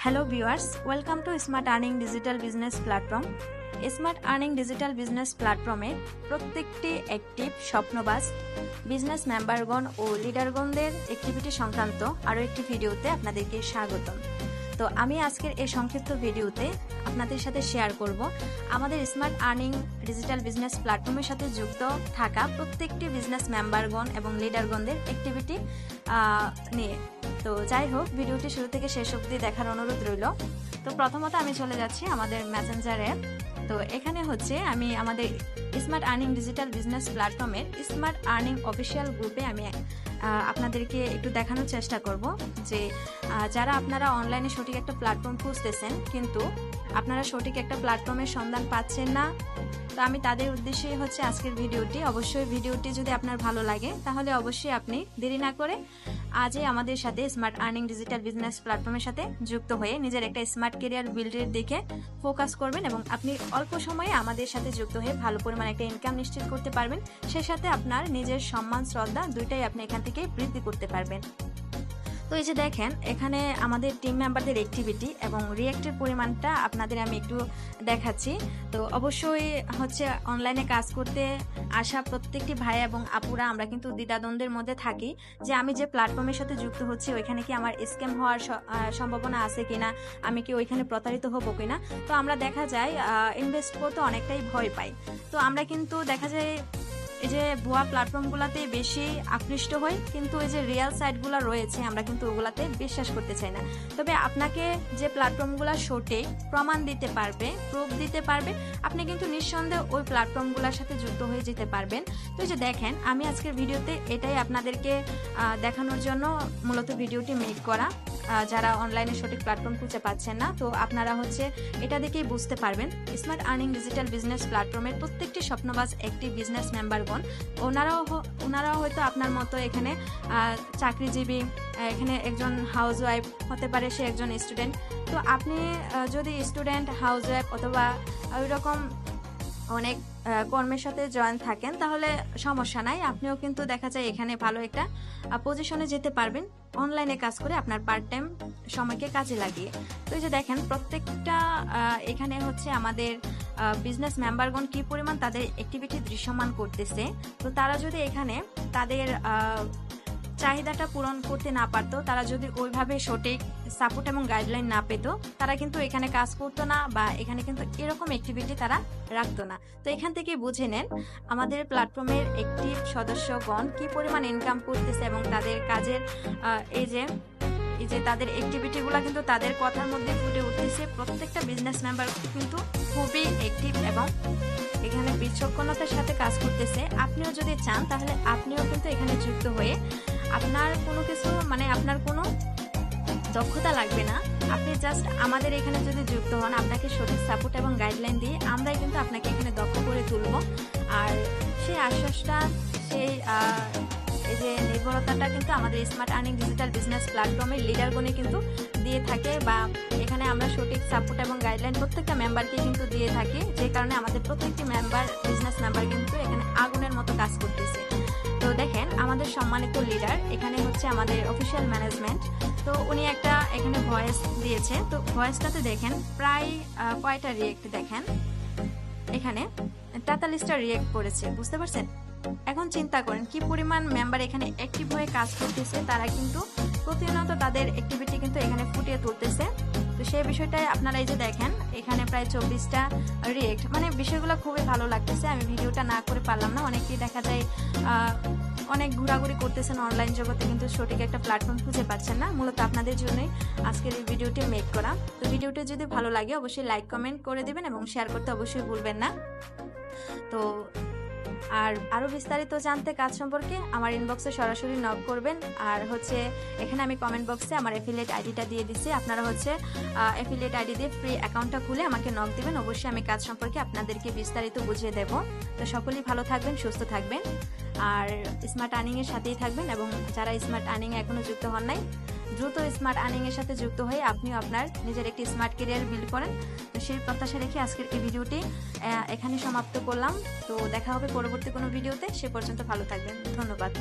Hello viewers, welcome to smart earning digital business platform. Smart earning digital business প্ল্যাটফর্মে প্রত্যেকটি active স্বপ্নবাজ business মেম্বারগণ ও লিডারগণদের activity সংক্রান্ত আরও একটি ভিডিওতে আপনাদেরকে স্বাগতম। তো আমি আজকের এই সংক্ষিপ্ত ভিডিওতে আপনাদের সাথে শেয়ার করব আমাদের স্মার্ট আর্নিং ডিজিটাল বিজনেস প্ল্যাটফর্মের সাথে যুক্ত থাকা প্রত্যেকটি বিজনেস মেম্বারগণ এবং লিডারগণদের অ্যাক্টিভিটি নিয়ে। তো যাই হোক, ভিডিওটি শুরু থেকে শেষ অবধি দেখার অনুরোধ রইল। তো প্রথমত আমি চলে যাচ্ছি আমাদের মেসেঞ্জার অ্যাপ। তো এখানে হচ্ছে আমি আমাদের স্মার্ট আর্নিং ডিজিটাল বিজনেস প্ল্যাটফর্মের স্মার্ট আর্নিং অফিসিয়াল গ্রুপে আমি আপনাদেরকে একটু দেখানোর চেষ্টা করব যে যারা আপনারা অনলাইনে সঠিক একটা প্ল্যাটফর্ম খুঁজতেছেন কিন্তু আপনারা সঠিক একটা প্ল্যাটফর্মের সন্ধান পাচ্ছেন না, তো আমি তাদের উদ্দেশ্যে হচ্ছে আজকের ভিডিওটি। অবশ্যই ভিডিওটি যদি আপনার ভালো লাগে তাহলে অবশ্যই আপনি দেরি না করে আজই আমাদের সাথে স্মার্ট আর্নিং ডিজিটাল বিজনেস প্ল্যাটফর্মের সাথে যুক্ত হয়ে নিজের একটা স্মার্ট ক্যারিয়ার বিল্ডের দিকে ফোকাস করবেন এবং আপনি অল্প সময়ে আমাদের সাথে যুক্ত হয়ে ভালো পরিমাণে একটা ইনকাম নিশ্চিত করতে পারবেন। সেই সাথে আপনার নিজের সম্মান শ্রদ্ধা দুইটাই আপনি এখান থেকে বৃদ্ধি করতে পারবেন। তো এই যে দেখেন, এখানে আমাদের টিম মেম্বারদের অ্যাক্টিভিটি এবং রিঅ্যাক্টের পরিমাণটা আপনাদের আমি একটু দেখাচ্ছি। তো অবশ্যই হচ্ছে অনলাইনে কাজ করতে আসা প্রত্যেকটি ভাই এবং আপুরা আমরা কিন্তু দ্বিধাদ্বন্দ্বের মধ্যে থাকি যে আমি যে প্ল্যাটফর্মের সাথে যুক্ত হচ্ছি ওইখানে কি আমার স্ক্যাম হওয়ার সম্ভাবনা আছে কিনা, আমি কি ওইখানে প্রতারিত হবো কিনা। তো আমরা দেখা যায় ইনভেস্ট করতে অনেকটাই ভয় পাই। তো আমরা কিন্তু দেখা যায় এই যে ভুয়া প্ল্যাটফর্মগুলোতে বেশি আকৃষ্ট হই, কিন্তু এই যে রিয়েল সাইটগুলো রয়েছে আমরা কিন্তু ওগুলাতে বিশ্বাস করতে চাই না। তবে আপনাকে যে প্ল্যাটফর্মগুলো সঠিক প্রমাণ দিতে পারবে, প্রুফ দিতে পারবে, আপনি কিন্তু নিঃসন্দেহে ওই প্ল্যাটফর্মগুলোর সাথে যুক্ত হয়ে যেতে পারবেন। তো এই যে দেখেন, আমি আজকের ভিডিওতে এটাই আপনাদেরকে দেখানোর জন্য মূলত ভিডিওটি মেক করা। যারা অনলাইনে সঠিক প্ল্যাটফর্ম খুঁজে পাচ্ছেন না, তো আপনারা হচ্ছে এটা দেখেই বুঝতে পারবেন স্মার্ট আর্নিং ডিজিটাল বিজনেস প্ল্যাটফর্মের প্রত্যেকটি স্বপ্নবাজ একটি বিজনেস মেম্বারগণ ওনারাও হয়তো আপনার মতো এখানে চাকরিজীবী, এখানে একজন হাউস ওয়াইফ হতে পারে, সে একজন স্টুডেন্ট। তো আপনি যদি স্টুডেন্ট, হাউস ওয়াইফ অথবা ওই রকম অনেক কর্মের সাথে জয়েন থাকেন তাহলে সমস্যা নাই, আপনিও কিন্তু দেখা যায় এখানে ভালো একটা পজিশনে যেতে পারবেন অনলাইনে কাজ করে আপনার পার্ট টাইম সময়কে কাজে লাগিয়ে। তো এই যে দেখেন, প্রত্যেকটা এখানে হচ্ছে আমাদের বিজনেস মেম্বারগণ কি পরিমাণ তাদের অ্যাক্টিভিটি দৃশ্যমান করতেছে। তো তারা যদি এখানে তাদের চাহিদাটা পূরণ করতে না পারতো, তারা যদি ওইভাবে সঠিক সাপোর্ট এবং গাইডলাইন না পেত, তারা কিন্তু এখানে কাজ করতো না বা এখানে কিন্তু এরকম অ্যাক্টিভিটি তারা রাখতো না। তো এখান থেকে বুঝে নেন আমাদের প্ল্যাটফর্মের অ্যাক্টিভ সদস্যগণ কি পরিমাণ ইনকাম করতেছে এবং তাদের কাজের এই যে তাদের অ্যাক্টিভিটিগুলো কিন্তু তাদের কথার মধ্যে ফুটে উঠতেছে। প্রত্যেকটা বিজনেস মেম্বার কিন্তু খুবই অ্যাক্টিভ এবং এখানে বিচক্ষণতার সাথে কাজ করতেছে। আপনিও যদি চান তাহলে আপনিও কিন্তু এখানে যুক্ত হয়ে আপনার কোনো কিছু আপনার কোনো দক্ষতা লাগবে না, আপনি জাস্ট আমাদের এখানে যদি যুক্ত হন, আপনাকে সঠিক সাপোর্ট এবং গাইডলাইন দিয়ে আমরাই কিন্তু আপনাকে এখানে দক্ষ করে তুলব। আর সেই আশ্বাসটা, সেই এই যে নির্ভরতাটা কিন্তু আমাদের স্মার্ট আর্নিং ডিজিটাল বিজনেস প্ল্যাটফর্মের লিডারগণে কিন্তু দিয়ে থাকে, বা এখানে আমরা সঠিক সাপোর্ট এবং গাইডলাইন প্রত্যেকটা মেম্বারকে কিন্তু দিয়ে থাকি, যে কারণে আমাদের প্রত্যেকটি বিজনেস মেম্বার কিন্তু এখানে আগুনের মতো কাজ করতেছে। তো দেখেন, আমাদের সম্মানিত লিডার এখানে হচ্ছে আমাদের অফিসিয়াল ম্যানেজমেন্ট। তো উনি একটা এখানে ভয়েস দিয়েছে। তো ভয়েসটাতে দেখেন প্রায় কয়টা রিয়েক্ট, দেখেন এখানে 43টা রিয়েক্ট করেছে, বুঝতে পারছেন। এখন চিন্তা করেন কি পরিমাণ মেম্বার এখানে অ্যাক্টিভ হয়ে কাজ করতেছে, তারা কিন্তু প্রতিনিয়ত তাদের অ্যাক্টিভিটি কিন্তু এখানে ফুটিয়ে তুলতেছে। তো সেই বিষয়টাই আপনারা এই যে দেখেন এখানে প্রায় 24টা রিয়েক্ট, বিষয়গুলো খুবই ভালো লাগতেছে। আমি ভিডিওটা না করে পারলাম না, অনেকেই দেখা যায় অনেক ঘোরাঘুরি করতেছেন অনলাইন জগতে কিন্তু সঠিক একটা প্ল্যাটফর্ম খুঁজে পাচ্ছেন না। মূলত আপনাদের জন্যই আজকের এই ভিডিওটি মেক করা। তো ভিডিওটি যদি ভালো লাগে অবশ্যই লাইক কমেন্ট করে দেবেন এবং শেয়ার করতে অবশ্যই ভুলবেন না। তো আর আরও বিস্তারিত জানতে কাজ সম্পর্কে আমার ইনবক্সে সরাসরি নক করবেন। আর হচ্ছে এখানে আমি কমেন্ট বক্সে আমার অ্যাফিলিয়েট আইডিটা দিয়ে দিচ্ছি, আপনারা হচ্ছে অ্যাফিলিয়েট আইডি দিয়ে ফ্রি অ্যাকাউন্টটা খুলে আমাকে নক দিবেন। অবশ্যই আমি কাজ সম্পর্কে আপনাদেরকে বিস্তারিত বুঝিয়ে দেব। তো সকলেই ভালো থাকবেন, সুস্থ থাকবেন আর স্মার্ট আর্নিংয়ের সাথেই থাকবেন। এবং যারা স্মার্ট আর্নিংয়ে এখনও যুক্ত হন নাই, দ্রুত স্মার্ট আর্নিংয়ের সাথে যুক্ত হয়ে আপনিও আপনার নিজের একটি স্মার্ট ক্যারিয়ার বিল্ড করেন। তো সেই প্রত্যাশা রেখে আজকের এই ভিডিওটি এখানে সমাপ্ত করলাম। তো দেখা হবে পরবর্তী কোনো ভিডিওতে, সে পর্যন্ত ভালো থাকবেন, ধন্যবাদ।